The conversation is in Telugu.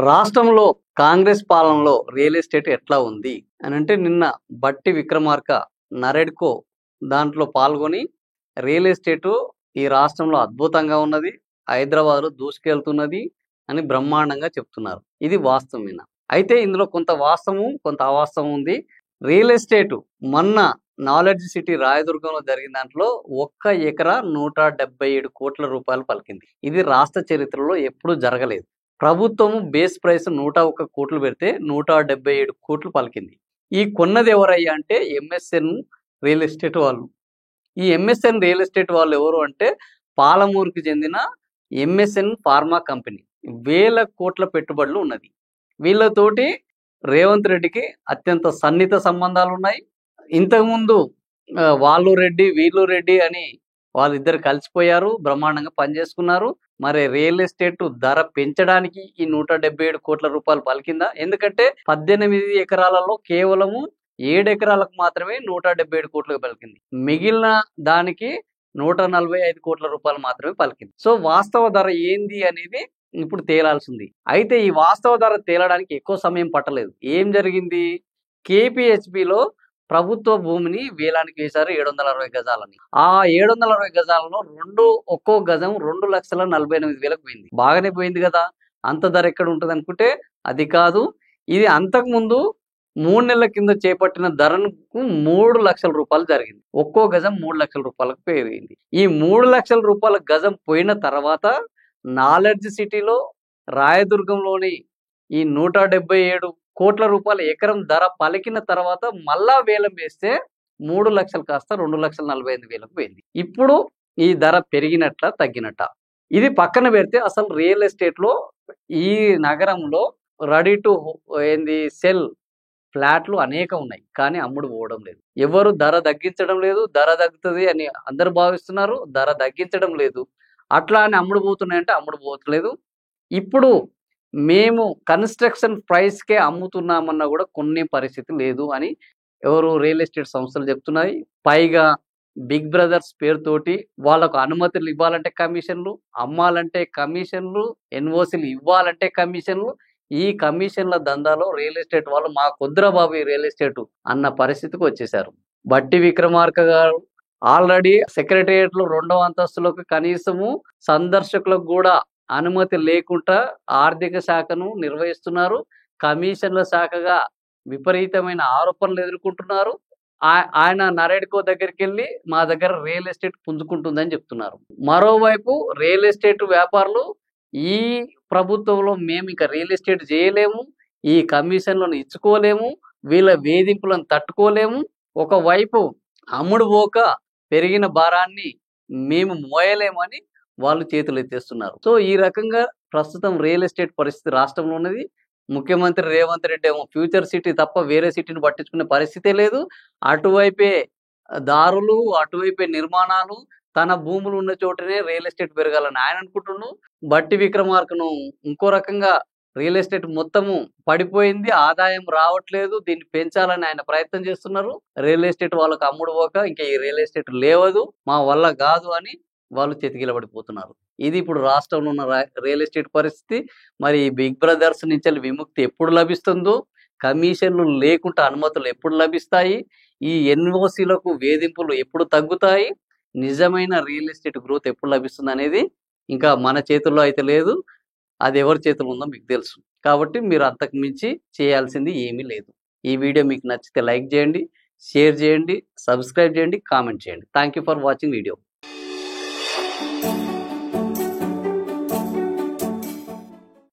రాష్ట్రంలో కాంగ్రెస్ పాలనలో రియల్ ఎస్టేట్ ఎట్లా ఉంది అని అంటే నిన్న బట్టి విక్రమార్క నరెడ్కో దాంట్లో పాల్గొని రియల్ ఎస్టేట్ ఈ రాష్ట్రంలో అద్భుతంగా ఉన్నది, హైదరాబాద్లో దూసుకెళ్తున్నది అని బ్రహ్మాండంగా చెప్తున్నారు. ఇది వాస్తవమేనా? అయితే ఇందులో కొంత వాస్తవం కొంత అవాస్తవం ఉంది. రియల్ ఎస్టేట్ మొన్న నాలెడ్జ్ సిటీ రాయదుర్గంలో జరిగిన దాంట్లో 1 ఎకరా 177 కోట్ల రూపాయలు పలికింది. ఇది రాష్ట్ర చరిత్రలో ఎప్పుడూ జరగలేదు. ప్రభుత్వము బేస్ ప్రైస్ 101 కోట్లు పెడితే 177 కోట్లు పలికింది. ఈ కొన్నది ఎవరయ్యా అంటే ఎంఎస్ఎన్ రియల్ ఎస్టేట్ వాళ్ళు. ఈ ఎంఎస్ఎన్ రియల్ ఎస్టేట్ వాళ్ళు ఎవరు అంటే పాలమూరుకి చెందిన ఎంఎస్ఎన్ ఫార్మా కంపెనీ. వేల కోట్ల పెట్టుబడులు ఉన్నది. వీళ్ళతోటి రేవంత్ రెడ్డికి అత్యంత సన్నిహిత సంబంధాలు ఉన్నాయి. ఇంతకుముందు వాళ్ళు రెడ్డి వీళ్ళు రెడ్డి అని వాళ్ళిద్దరు కలిసిపోయారు, బ్రహ్మాండంగా పనిచేసుకున్నారు. మరి రియల్ ఎస్టేట్ ధర పెంచడానికి ఈ 177 కోట్ల రూపాయలు పలికిందా? ఎందుకంటే 18 ఎకరాలలో కేవలము 7 ఎకరాలకు మాత్రమే 177 కోట్లు పలికింది. మిగిలిన దానికి 145 కోట్ల రూపాయలు మాత్రమే పలికింది. సో వాస్తవ ధర ఏంది అనేది ఇప్పుడు తేలాల్సింది. అయితే ఈ వాస్తవ ధర తేలడానికి ఎక్కువ సమయం పట్టలేదు. ఏం జరిగింది? కేపీహెచ్బిలో ప్రభుత్వ భూమిని వేలానికి వేశారు 760 గజాలని. ఆ 760 గజాలలో ఒక్కో గజం 2,48,000 పోయింది. బాగానే పోయింది కదా, అంత ధర ఎక్కడ ఉంటుంది అనుకుంటే అది కాదు. ఇది అంతకుముందు 3 నెలల కింద చేపట్టిన ధరకు 3 లక్షల రూపాయలు జరిగింది. ఒక్కో గజం 3 లక్షల రూపాయలకు పెరిగింది. ఈ 3 లక్షల రూపాయల గజం పోయిన తర్వాత నాలెడ్జ్ సిటీలో రాయదుర్గంలోని ఈ 177 కోట్ల రూపాయల ఎకరం ధర పలికిన తర్వాత మళ్ళా వేలం వేస్తే 3 లక్షలు కాస్త 2,45,000 పోయింది. ఇప్పుడు ఈ ధర పెరిగినట్ల తగ్గినట్ట? ఇది పక్కన పెడితే అసలు రియల్ ఎస్టేట్ లో ఈ నగరంలో రెడీ టు సెల్ ఫ్లాట్లు అనేకం ఉన్నాయి, కానీ అమ్ముడు పోవడం లేదు. ఎవరు ధర తగ్గించడం లేదు. ధర తగ్గుతుంది అని అందరు భావిస్తున్నారు, ధర తగ్గించడం లేదు. అట్లా అని అమ్ముడు పోతున్నాయంటే అమ్ముడు పోవట్లేదు. ఇప్పుడు మేము కన్స్ట్రక్షన్ ప్రైస్కే అమ్ముతున్నామన్నా కూడా కొనే పరిస్థితి లేదు అని ఎవరు రియల్ ఎస్టేట్ సంస్థలు చెప్తున్నాయి. పైగా బిగ్ బ్రదర్స్ పేరుతోటి వాళ్ళకు అనుమతులు ఇవ్వాలంటే కమిషన్లు, అమ్మాలంటే కమిషన్లు, ఎన్ఓసీలు ఇవ్వాలంటే కమిషన్లు. ఈ కమిషన్ల దందాలో రియల్ ఎస్టేట్ వాళ్ళు మా కొద్దిరా బాబు ఈ రియల్ ఎస్టేట్ అన్న పరిస్థితికి వచ్చేసారు. బట్టి విక్రమార్క గారు ఆల్రెడీ సెక్రటేరియట్ లో 2వ అంతస్తులకు కనీసము సందర్శకులకు కూడా అనుమతి లేకుండా ఆర్థిక శాఖను నిర్వహిస్తున్నారు. కమిషన్ల శాఖగా విపరీతమైన ఆరోపణలు ఎదుర్కొంటున్నారు. ఆయన నరేడ్కో దగ్గరికి వెళ్ళి మా దగ్గర రియల్ ఎస్టేట్ పుంజుకుంటుందని చెప్తున్నారు. మరోవైపు రియల్ ఎస్టేట్ వ్యాపారులు ఈ ప్రభుత్వంలో మేము ఇక రియల్ ఎస్టేట్ చేయలేము, ఈ కమిషన్లను ఇచ్చుకోలేము, వీళ్ళ వేధింపులను తట్టుకోలేము, ఒకవైపు అమ్ముడు పోక పెరిగిన భారాన్ని మేము మోయలేమని వాళ్ళు చేతులు ఎత్తేస్తున్నారు. సో ఈ రకంగా ప్రస్తుతం రియల్ ఎస్టేట్ పరిస్థితి రాష్ట్రంలో ఉన్నది. ముఖ్యమంత్రి రేవంత్ రెడ్డి ఏమో ఫ్యూచర్ సిటీ తప్ప వేరే సిటీని పట్టించుకునే పరిస్థితే లేదు. అటువైపే దారులు, అటువైపే నిర్మాణాలు, తన భూములు ఉన్న చోటనే రియల్ ఎస్టేట్ పెరగాలని ఆయన అనుకుంటున్నాడు. బట్టి విక్రమార్కను ఇంకో రకంగా రియల్ ఎస్టేట్ మొత్తము పడిపోయింది, ఆదాయం రావట్లేదు, దీన్ని పెంచాలని ఆయన ప్రయత్నం చేస్తున్నారు. రియల్ ఎస్టేట్ వాళ్ళకి అమ్ముడు పోక ఇంకా ఈ రియల్ ఎస్టేట్ లేవదు, మా వల్ల కాదు అని వాళ్ళు చెతికిలబడిపోతున్నారు. ఇది ఇప్పుడు రాష్ట్రంలో ఉన్న రియల్ ఎస్టేట్ పరిస్థితి. మరి బిగ్ బ్రదర్స్ నుంచి విముక్తి ఎప్పుడు లభిస్తుందో, కమిషన్లు లేకుండా అనుమతులు ఎప్పుడు లభిస్తాయి, ఈ ఎన్ఓసీలకు వేధింపులు ఎప్పుడు తగ్గుతాయి, నిజమైన రియల్ ఎస్టేట్ గ్రోత్ ఎప్పుడు లభిస్తుంది అనేది ఇంకా మన చేతుల్లో అయితే లేదు. అది ఎవరి చేతుల్లో ఉందో మీకు తెలుసు. కాబట్టి మీరు అంతకు మించి చేయాల్సింది ఏమీ లేదు. ఈ వీడియో మీకు నచ్చితే లైక్ చేయండి, షేర్ చేయండి, సబ్స్క్రైబ్ చేయండి, కామెంట్ చేయండి. Thank you for watching video.